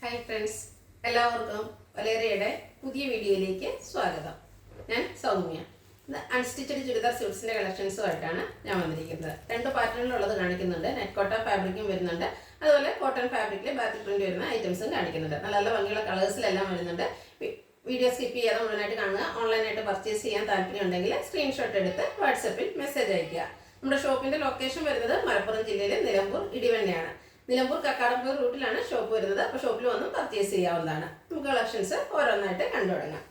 Hi friends, എല്ലാവർക്കും വലേറിയയുടെ പുതിയ വീഡിയോയിലേക്ക് സ്വാഗതം. ഞാൻ സൗമ്യ. ഇത് അൺസ്റ്റിച്ചഡ് ചുരിദാർ സ്യൂട്ട്സിൻ്റെ കളക്ഷൻസുമായിട്ടാണ് ഞാൻ വന്നിരിക്കുന്നത്. രണ്ട് പാറ്റേണിലുള്ളത് കാണിക്കുന്നുണ്ട്. നെറ്റ് കോട്ട ഫാബ്രിക്കും വരുന്നുണ്ട്, അതുപോലെ കോട്ടൺ ഫാബ്രിക്കിൽ ബാത്തിക് പ്രിന്റ് വരുന്ന ഐറ്റംസും കാണിക്കുന്നുണ്ട്. നല്ല നല്ല ഭംഗിയുള്ള കളേഴ്സിലെല്ലാം വരുന്നുണ്ട്. വീഡിയോ സ്കിപ്പ് ചെയ്യാതെ മുഴുവനായിട്ട് കാണുക. ഓൺലൈനായിട്ട് പർച്ചേസ് ചെയ്യാൻ താല്പര്യം ഉണ്ടെങ്കിൽ സ്ക്രീൻഷോട്ട് എടുത്ത് വാട്സപ്പിൽ മെസ്സേജ് അയയ്ക്കുക. നമ്മുടെ ഷോപ്പിൻ്റെ ലൊക്കേഷൻ വരുന്നത് മലപ്പുറം ജില്ലയിലെ നിലമ്പൂർ ഇടിവണ്ണയാണ്. നിലമ്പൂർ കക്കാടംപൂർ റൂട്ടിലാണ് ഷോപ്പ് വരുന്നത്. അപ്പോൾ ഷോപ്പിൽ വന്ന് പർച്ചേസ് ചെയ്യാവുന്നതാണ്. നമുക്ക് കളക്ഷൻസ് ഓരോന്നായിട്ട് കണ്ടു തുടങ്ങാം.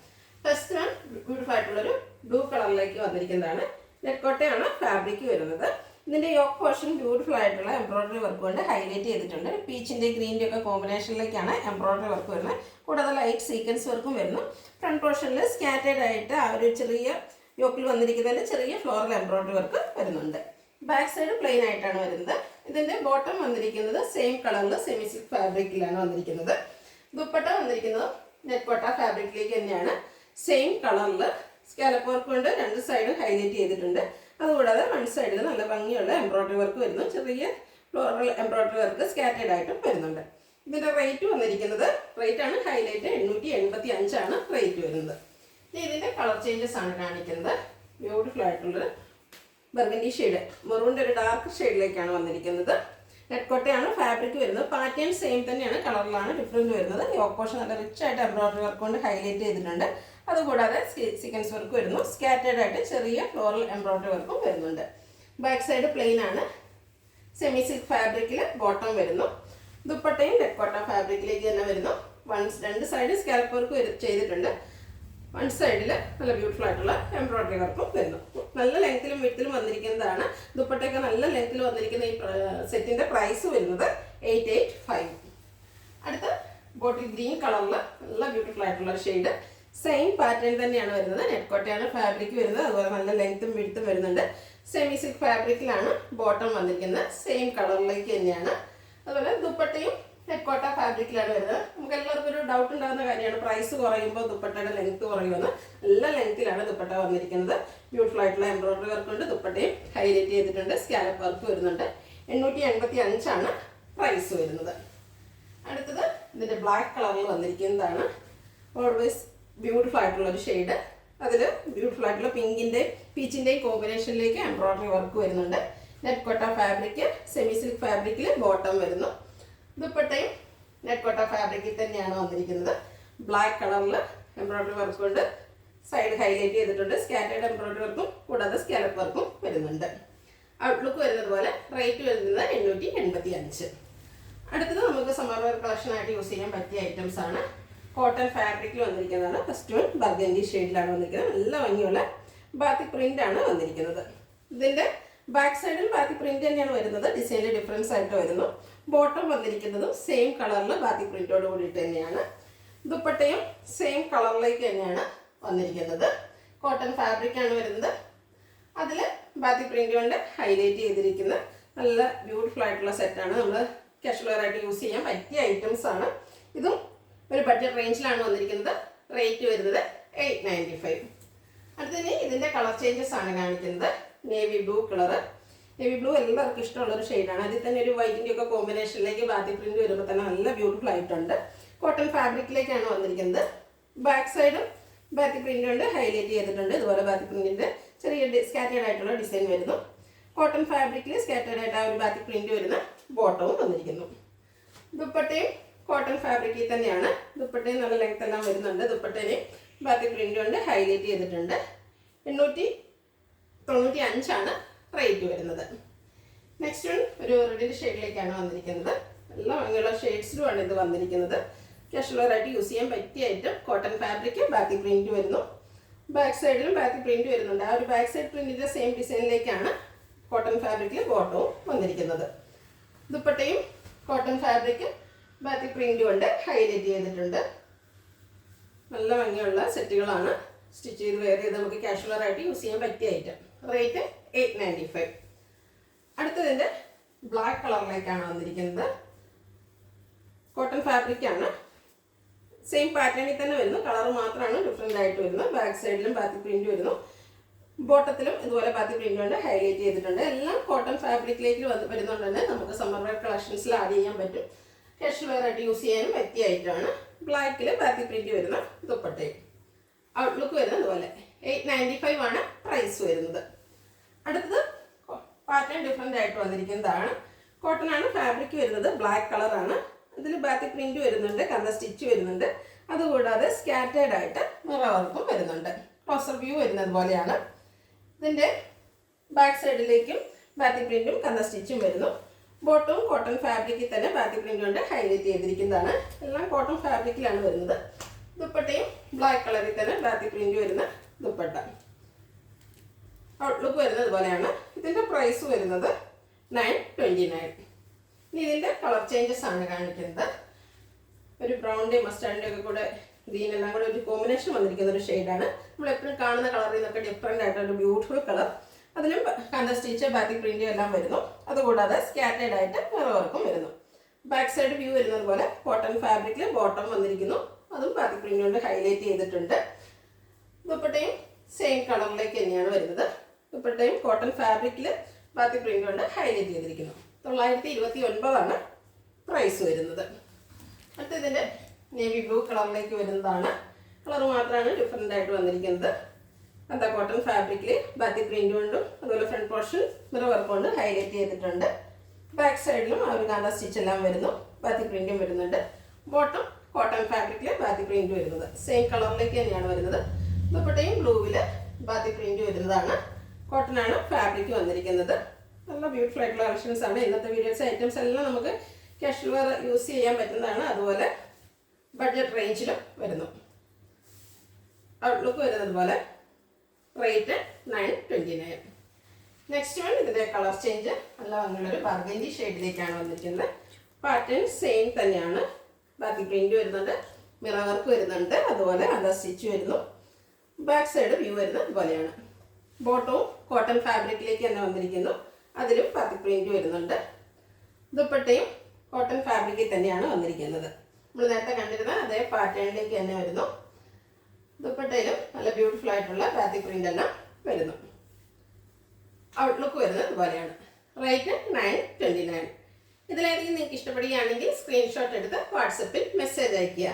ഫസ്റ്റ് വൺ ബ്യൂട്ടിഫുൾ ആയിട്ടുള്ളൊരു ബ്ലൂ കളറിലേക്ക് വന്നിരിക്കുന്നതാണ്. നെറ്റ് കോട്ടയാണ് ഫാബ്രിക് വരുന്നത്. ഇതിൻ്റെ യോക്ക് പോർഷൻ ബ്യൂട്ടിഫുൾ ആയിട്ടുള്ള എംബ്രോയിഡറി വർക്ക് കൊണ്ട് ഹൈലൈറ്റ് ചെയ്തിട്ടുണ്ട്. പീച്ചിൻ്റെ ഗ്രീൻ്റെ ഒക്കെ കോമ്പിനേഷനിലേക്കാണ് എംബ്രോയിഡറി വർക്ക് വരുന്നത്. കൂടാതെ ലൈറ്റ് സീക്വൻസ് വർക്കും വരുന്നു. ഫ്രണ്ട് പോർഷനിൽ സ്കാറ്റേഡ് ആയിട്ട് ആ ഒരു ചെറിയ യോക്കിൽ വന്നിരിക്കുന്നതിൽ ചെറിയ ഫ്ലോറൽ എംബ്രോയിഡറി വർക്ക് വരുന്നുണ്ട്. ബാക്ക് സൈഡ് പ്ലെയിൻ ആയിട്ടാണ് വരുന്നത്. ഇതിൻ്റെ ബോട്ടം വന്നിരിക്കുന്നത് സെയിം കളറിൽ സെമി സിൽക്ക് ഫാബ്രിക്കിലാണ് വന്നിരിക്കുന്നത്. ദുപ്പട്ട വന്നിരിക്കുന്നത് നെറ്റ് കോട്ട ഫാബ്രിക്കിലേക്ക് തന്നെയാണ്. സെയിം കളറിൽ സ്കാലപ്പ് വർക്ക് കൊണ്ട് രണ്ട് സൈഡും ഹൈലൈറ്റ് ചെയ്തിട്ടുണ്ട്. അതുകൂടാതെ വൺ സൈഡിൽ നല്ല ഭംഗിയുള്ള എംബ്രോയിഡറി വർക്ക് വരുന്നു. ചെറിയ ഫ്ലോറൽ എംബ്രോയിഡറി വർക്ക് സ്കാറ്റേഡ് ആയിട്ടും വരുന്നുണ്ട്. ഇതിൻ്റെ റേറ്റ് വന്നിരിക്കുന്നത്, റേറ്റാണ് ഹൈലൈറ്റ്, 875 റേറ്റ് വരുന്നത്. ഇതിൻ്റെ കളർ ചേഞ്ചസ് ആണ് കാണിക്കുന്നത്. ബ്യൂട്ടിഫുൾ ആയിട്ടുള്ളത് ബർഗൻഡി ഷെയ്ഡ്, മെറൂണിൻ്റെ ഒരു ഡാർക്ക് ഷെയ്ഡിലേക്കാണ് വന്നിരിക്കുന്നത്. നെറ്റ് കോട്ടയാണ് ഫാബ്രിക് വരുന്നത്. പാറ്റേൺ സെയിം തന്നെയാണ്, കളറിലാണ് ഡിഫറൻറ്റ് വരുന്നത്. യോക്ക് പോർഷൻ നല്ല റിച്ച് ആയിട്ട് എംബ്രോയിഡറി വർക്ക് കൊണ്ട് ഹൈലൈറ്റ് ചെയ്തിട്ടുണ്ട്. അതുകൂടാതെ സീക്വൻസ് വർക്ക് വരുന്നു. സ്കാറ്റേഡ് ആയിട്ട് ചെറിയ ഫ്ലോറൽ എംബ്രോയിഡറി വർക്കും വരുന്നുണ്ട്. ബാക്ക് സൈഡ് പ്ലെയിൻ ആണ്. സെമി സിൽക്ക് ഫാബ്രിക്കിൽ ബോട്ടം വരുന്നു. ദുപ്പട്ടയും നെറ്റ് കോട്ട ഫാബ്രിക്കിലേക്ക് തന്നെ വരുന്നു. രണ്ട് സൈഡ് സ്കാലപ്പ് വർക്ക് ചെയ്തിട്ടുണ്ട്. വൺ സൈഡിൽ നല്ല ബ്യൂട്ടിഫുൾ ആയിട്ടുള്ള എംബ്രോയിഡറി വർക്കും വരുന്നു. നല്ല ലെങ്ത്തിലും വിഡ്ത്തിലും വന്നിരിക്കുന്നതാണ്. ദുപ്പട്ടയൊക്കെ നല്ല ലെങ്ത്തിൽ വന്നിരിക്കുന്ന ഈ സെറ്റിൻ്റെ പ്രൈസ് വരുന്നത് 885. അടുത്ത ബോട്ടിൽ ഗ്രീൻ കളറിൽ നല്ല ബ്യൂട്ടിഫുൾ ആയിട്ടുള്ള ഷെയ്ഡ്. സെയിം പാറ്റേൺ തന്നെയാണ് വരുന്നത്. നെറ്റ് കോട്ടയാണ് ഫാബ്രിക് വരുന്നത്. അതുപോലെ നല്ല ലെങ്ത്തും വിഡ്ത്തും വരുന്നുണ്ട്. സെമി സിൽക്ക് ഫാബ്രിക്കിലാണ് ബോട്ടം വന്നിരിക്കുന്നത്. സെയിം കളറിലേക്ക് തന്നെയാണ്. അതുപോലെ ദുപ്പട്ടയും നെറ്റ് കോട്ട ഫാബ്രിക്കിലാണ് വരുന്നത്. നമുക്ക് എല്ലാവർക്കും ഒരു ഡൗട്ട് ഉണ്ടാകുന്ന കാര്യമാണ്, പ്രൈസ് കുറയുമ്പോൾ ദുപ്പട്ടയുടെ ലെങ്ത്ത് കുറയുമെന്ന്. നല്ല ലെങ്ത്തിലാണ് ദുപ്പട്ട വന്നിരിക്കുന്നത്. ബ്യൂട്ടിഫുൾ ആയിട്ടുള്ള എംബ്രോയിഡറി വർക്ക് കൊണ്ട് ദുപ്പട്ടയും ഹൈലൈറ്റ് ചെയ്തിട്ടുണ്ട്. സ്കാലപ്പ് വർക്ക് വരുന്നുണ്ട്. 885 പ്രൈസ് വരുന്നത്. അടുത്തത് ഇതിൻ്റെ ബ്ലാക്ക് കളറിൽ വന്നിരിക്കുന്നതാണ്. ഓൾവേസ് ബ്യൂട്ടിഫുൾ ആയിട്ടുള്ള ഒരു ഷെയ്ഡ്. അതിൽ ബ്യൂട്ടിഫുൾ ആയിട്ടുള്ള പിങ്കിൻ്റെയും പീച്ചിൻ്റെയും കോമ്പിനേഷനിലേക്ക് എംബ്രോയിഡറി വർക്ക് വരുന്നുണ്ട്. നെറ്റ് കോട്ട ഫാബ്രിക്, സെമി സിൽക്ക് ഫാബ്രിക്കിൽ ബോട്ടം വരുന്നു. ദുപ്പട്ടയും നെറ്റ് കോട്ട ഫാബ്രിക്കിൽ തന്നെയാണ് വന്നിരിക്കുന്നത്. ബ്ലാക്ക് കളറിൽ എംബ്രോയിഡറി വർക്ക് കൊണ്ട് സൈഡ് ഹൈലൈറ്റ് ചെയ്തിട്ടുണ്ട്. സ്കാറ്റേഡ് എംബ്രോയിഡറി വർക്കും കൂടാതെ സ്കാലപ്പ് വർക്കും വരുന്നുണ്ട്. ഔട്ട്ലുക്ക് വരുന്നത് പോലെ. റേറ്റ് വരുന്നത് 885. അടുത്തത് നമുക്ക് സമ്മർ വെയർ കളക്ഷനായിട്ട് യൂസ് ചെയ്യാൻ പറ്റിയ ഐറ്റംസ് ആണ്. കോട്ടൺ ഫാബ്രിക്കിൽ വന്നിരിക്കുന്നതാണ്. ഫസ്റ്റ് വൺ ബർഗൻഡി ഷെയ്ഡിലാണ് വന്നിരിക്കുന്നത്. നല്ല ഭംഗിയുള്ള ബാത്തിക് പ്രിന്റ് ആണ് വന്നിരിക്കുന്നത്. ഇതിൻ്റെ ബാക്ക് സൈഡിൽ ബാത്തിക് പ്രിന്റ് തന്നെയാണ് വരുന്നത്. ഡിസൈനിൽ ഡിഫറൻസ് ആയിട്ട് വരുന്നു. ബോട്ടം വന്നിരിക്കുന്നതും സെയിം കളറിൽ ബാത്തിക് പ്രിന്റോട് കൂടിയിട്ട് തന്നെയാണ്. ദുപ്പട്ടയും സെയിം കളറിലേക്ക് തന്നെയാണ് വന്നിരിക്കുന്നത്. കോട്ടൺ ഫാബ്രിക് ആണ് വരുന്നത്. അതിൽ ബാത്തിക് പ്രിന്റ് കൊണ്ട് ഹൈലൈറ്റ് ചെയ്തിരിക്കുന്ന നല്ല ബ്യൂട്ടിഫുൾ ആയിട്ടുള്ള സെറ്റാണ്. നമ്മൾ കാഷ്വൽ വെയർ ആയിട്ട് യൂസ് ചെയ്യാൻ പറ്റിയ ഐറ്റംസ് ആണ്. ഇതും ഒരു ബഡ്ജറ്റ് റേഞ്ചിലാണ് വന്നിരിക്കുന്നത്. റേറ്റ് വരുന്നത് 895. അടുത്തതിന് ഇതിൻ്റെ കളർ ചേഞ്ചസ് ആണ് കാണിക്കുന്നത്. Navy blue colour. Navy blue എല്ലാവർക്കും ഇഷ്ടമുള്ളൊരു ഷെയ്ഡാണ്. അതിൽ തന്നെ ഒരു വൈറ്റിൻ്റെ ഒക്കെ കോമ്പിനേഷനിലേക്ക് ബാത്തിക് പ്രിന്റ് വരുമ്പോൾ തന്നെ നല്ല ബ്യൂട്ടിഫുൾ ആയിട്ടുണ്ട്. കോട്ടൺ ഫാബ്രിക്കിലേക്കാണ് വന്നിരിക്കുന്നത്. ബാക്ക് സൈഡും ബാത്തിക് പ്രിന്റ് കൊണ്ട് ഹൈലൈറ്റ് ചെയ്തിട്ടുണ്ട്. ഇതുപോലെ ബാത്തിക് പ്രിന്റിൻ്റെ ചെറിയ സ്കാറ്റേഡ് ആയിട്ടുള്ള ഡിസൈൻ വരുന്നു. കോട്ടൺ ഫാബ്രിക്കിൽ സ്കാറ്റേഡ് ആയിട്ട് ആ ഒരു ബാത്തിക് പ്രിന്റ് വരുന്ന ബോട്ടവും വന്നിരിക്കുന്നു. ദുപ്പട്ടയും കോട്ടൺ ഫാബ്രിക്കിൽ തന്നെയാണ്. ദുപ്പട്ടയും നല്ല ലെങ്ത് എല്ലാം വരുന്നുണ്ട്. ദുപ്പട്ടയും ബാത്തിക് പ്രിന്റ് കൊണ്ട് ഹൈലൈറ്റ് ചെയ്തിട്ടുണ്ട്. 895 റേറ്റ് വരുന്നത്. നെക്സ്റ്റ് വൺ ഒരു റെഡിൻ്റെ ഷെയ്ഡിലേക്കാണ് വന്നിരിക്കുന്നത്. നല്ല ഭംഗിയുള്ള ഷെയ്ഡ്സിലുമാണ് ഇത് വന്നിരിക്കുന്നത്. കാഷ്വൽ വെയർ ആയിട്ട് യൂസ് ചെയ്യാൻ പറ്റിയ item. Cotton fabric, batik print വരുന്നു. ബാക്ക് സൈഡിലും ബാത്തിക് പ്രിന്റ് വരുന്നുണ്ട്. ആ ഒരു ബാക്ക് സൈഡ് പ്രിന്റിൻ്റെ സെയിം ഡിസൈനിലേക്കാണ് കോട്ടൺ ഫാബ്രിക്കിൽ ബോട്ടവും വന്നിരിക്കുന്നത്. ദുപ്പട്ടയും കോട്ടൺ ഫാബ്രിക് ബാത്തിക് പ്രിന്റ് കൊണ്ട് ഹൈലൈറ്റ് ചെയ്തിട്ടുണ്ട്. നല്ല ഭംഗിയുള്ള സെറ്റുകളാണ്. സ്റ്റിച്ച് ചെയ്ത് വെയർ ചെയ്ത് നമുക്ക് കാഷ്വൽ വെയർ ആയിട്ട് യൂസ് ചെയ്യാൻ പറ്റിയ ഐറ്റം. റേറ്റ് 895. അടുത്തതിൻ്റെ ബ്ലാക്ക് കളറിലേക്കാണ് വന്നിരിക്കുന്നത്. കോട്ടൺ ഫാബ്രിക് ആണ്. സെയിം പാറ്റേണിൽ തന്നെ വരുന്നു. കളർ മാത്രമാണ് ഡിഫറെൻ്റ് ആയിട്ട് വരുന്നത്. ബാക്ക് സൈഡിലും ബാത്തിക് പ്രിന്റ് വരുന്നു. ബോട്ടത്തിലും ഇതുപോലെ ബാത്തിക് പ്രിന്റ് കൊണ്ട് ഹൈലൈറ്റ് ചെയ്തിട്ടുണ്ട്. എല്ലാം കോട്ടൺ ഫാബ്രിക്കിലേക്ക് വരുന്നതുകൊണ്ട് തന്നെ നമുക്ക് സമ്മർ വെയർ കളക്ഷൻസിൽ ആഡ് ചെയ്യാൻ പറ്റും. കാഷ്വൽ വെയർ ആയിട്ട് യൂസ് ചെയ്യാനും പറ്റിയ ഐറ്റമാണ്. ബ്ലാക്കിൽ ബാത്തി പ്രിന്റ് വരുന്ന ദുപ്പട്ടയും. ഔട്ട്ലുക്ക് വരുന്നത് അതുപോലെ 895 ആണ് പ്രൈസ് വരുന്നത്. അടുത്തത് പാറ്റേൺ ഡിഫറെൻ്റ് ആയിട്ട് വന്നിരിക്കുന്നതാണ്. കോട്ടൺ ആണ് ഫാബ്രിക് വരുന്നത്, ബ്ലാക്ക് കളറാണ്. ഇതിൽ ബാത്തി പ്രിന്റ് വരുന്നുണ്ട്, കന്ത സ്റ്റിച്ച് വരുന്നുണ്ട്. അതുകൂടാതെ സ്കാറ്റേഡ് ആയിട്ട് മിറർ വർക്കും വരുന്നുണ്ട്. ക്ലോസർ വ്യൂ വരുന്നത് പോലെയാണ്. ഇതിൻ്റെ ബാക്ക് സൈഡിലേക്കും ബാത്തി പ്രിന്റും കന്ത സ്റ്റിച്ചും വരുന്നു. ബോട്ടവും കോട്ടൺ ഫാബ്രിക്കിൽ തന്നെ ബാത്തി പ്രിന്റ് കൊണ്ട് ഹൈലൈറ്റ് ചെയ്തിരിക്കുന്നതാണ്. എല്ലാം കോട്ടൺ ഫാബ്രിക്കിലാണ് വരുന്നത്. ദുപ്പട്ടയും ബ്ലാക്ക് കളറിൽ തന്നെ ബാത്തി പ്രിന്റ് വരുന്ന ദുപ്പട്ട. ഔട്ട്ലുക്ക് വരുന്നത് പോലെയാണ്. ഇതിൻ്റെ പ്രൈസ് വരുന്നത് 929. ഇനി ഇതിൻ്റെ കളർ ചേഞ്ചസ് ആണ് കാണിക്കുന്നത്. ഒരു ബ്രൗണിൻ്റെയും മസ്റ്റാർഡിൻ്റെയും ഒക്കെ കൂടെ ഗ്രീൻ എല്ലാം കൂടെ ഒരു കോമ്പിനേഷൻ വന്നിരിക്കുന്ന ഒരു ഷെയ്ഡാണ്. നമ്മളെപ്പോഴും കാണുന്ന കളറിൽ നിന്നൊക്കെ ഡിഫറെൻ്റ് ആയിട്ടൊരു ബ്യൂട്ടിഫുൾ കളർ. അതിലും കന്ത സ്റ്റിച്ച് ബാത്തി പ്രിന്റ് എല്ലാം വരുന്നു. അതുകൂടാതെ സ്കാറ്റേഡ് ആയിട്ട് മിറർ വർക്കും വരുന്നു. ബാക്ക് സൈഡ് വ്യൂ വരുന്നത് പോലെ കോട്ടൺ ഫാബ്രിക്കിൽ ബോട്ടം വന്നിരിക്കുന്നു. അതും ബാത്തി പ്രിന്റ് കൊണ്ട് ഹൈലൈറ്റ് ചെയ്തിട്ടുണ്ട്. ദുപ്പട്ടയും സെയിം കളറിലേക്ക് തന്നെയാണ് വരുന്നത്. ദുപ്പട്ടയും കോട്ടൺ ഫാബ്രിക്കിൽ ബാത്തി പ്രിന്റ് കൊണ്ട് ഹൈലൈറ്റ് ചെയ്തിരിക്കുന്നു. 929 പ്രൈസ് വരുന്നത്. അടുത്ത ഇതിൻ്റെ നേവി ബ്ലൂ കളറിലേക്ക് വരുന്നതാണ്. കളർ മാത്രമാണ് ഡിഫറെൻ്റ് ആയിട്ട് വന്നിരിക്കുന്നത്. എന്താ കോട്ടൺ ഫാബ്രിക്കിൽ ബാത്തി പ്രിന്റ് കൊണ്ടും അതുപോലെ ഫ്രണ്ട് പോർഷൻ മിറർ വർക്ക് കൊണ്ട് ഹൈലൈറ്റ് ചെയ്തിട്ടുണ്ട്. ബാക്ക് സൈഡിലും ആ ഒരു കാന്ത സ്റ്റിച്ച് എല്ലാം വരുന്നു. ബാത്തി പ്രിന്റും വരുന്നുണ്ട്. ബോട്ടം കോട്ടൺ ഫാബ്രിക്കിൽ ബാത്തി പ്രിന്റ് വരുന്നത് സെയിം കളറിലേക്ക് തന്നെയാണ് വരുന്നത്. ദുപ്പട്ടയും ബ്ലൂവിൽ ബാത്തി പ്രിന്റ് വരുന്നതാണ്. കോട്ടൺ ആണ് ഫാബ്രിക് വന്നിരിക്കുന്നത്. നല്ല ബ്യൂട്ടിഫുൾ ആയിട്ടുള്ള കളക്ഷൻസ് ആണ്. ഇന്നത്തെ വീഡിയോസ് ഐറ്റംസ് എല്ലാം നമുക്ക് കാഷ്വൽ വെയർ യൂസ് ചെയ്യാൻ പറ്റുന്നതാണ്. അതുപോലെ ബഡ്ജറ്റ് റേഞ്ചിലും വരുന്നു. ഔട്ട്ലുക്ക് വരുന്നത് പോലെ റേറ്റ് 929. നെക്സ്റ്റ് വൺ ഇതിൻ്റെ കളർ ചേഞ്ച് നല്ല ഭംഗിയുള്ളൊരു ബർഗൻഡി ഷെയ്ഡിലേക്കാണ് വന്നിരിക്കുന്നത്. പാറ്റേൺ സെയിം തന്നെയാണ്. ബാക്കി പ്രിന്റ് വരുന്നുണ്ട്, മിറർ വർക്ക് വരുന്നുണ്ട്, അതുപോലെ അണ്ടർ സ്റ്റിച്ച് വരുന്നു. ബാക്ക് സൈഡ് വ്യൂ വരുന്നത് ഇതുപോലെയാണ്. ബോട്ടവും കോട്ടൺ ഫാബ്രിക്കിലേക്ക് തന്നെ വന്നിരിക്കുന്നു. അതിലും ബാക്കി പ്രിന്റ് വരുന്നുണ്ട്. ദുപ്പട്ടയും കോട്ടൺ ഫാബ്രിക്കിൽ തന്നെയാണ് വന്നിരിക്കുന്നത്. നമ്മൾ നേരത്തെ കണ്ടിരുന്ന അതേ പാറ്റേണിലേക്ക് തന്നെ വരുന്നു. ദുപ്പട്ടയിലും നല്ല ബ്യൂട്ടിഫുൾ ആയിട്ടുള്ള ബാത്തി പ്രിന്റ് എല്ലാം വരുന്നു. ഔട്ട്ലുക്ക് വരുന്നത് ഇതുപോലെയാണ്. റേറ്റ് 929. ഇതിലേതെങ്കിലും നിങ്ങൾക്ക് ഇഷ്ടപ്പെടുകയാണെങ്കിൽ സ്ക്രീൻഷോട്ട് എടുത്ത് വാട്സപ്പിൽ മെസ്സേജ് അയയ്ക്കുക.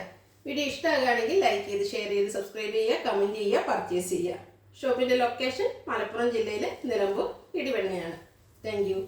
വീഡിയോ ഇഷ്ടമാകുകയാണെങ്കിൽ ലൈക്ക് ചെയ്ത് ഷെയർ ചെയ്ത് സബ്സ്ക്രൈബ് ചെയ്യുക, കമൻറ്റ് ചെയ്യുക, പർച്ചേസ് ചെയ്യുക. ഷോപ്പിൻ്റെ ലൊക്കേഷൻ മലപ്പുറം ജില്ലയിലെ നിലമ്പൂർ ഇടിവണ്ണയാണ്. Thank you.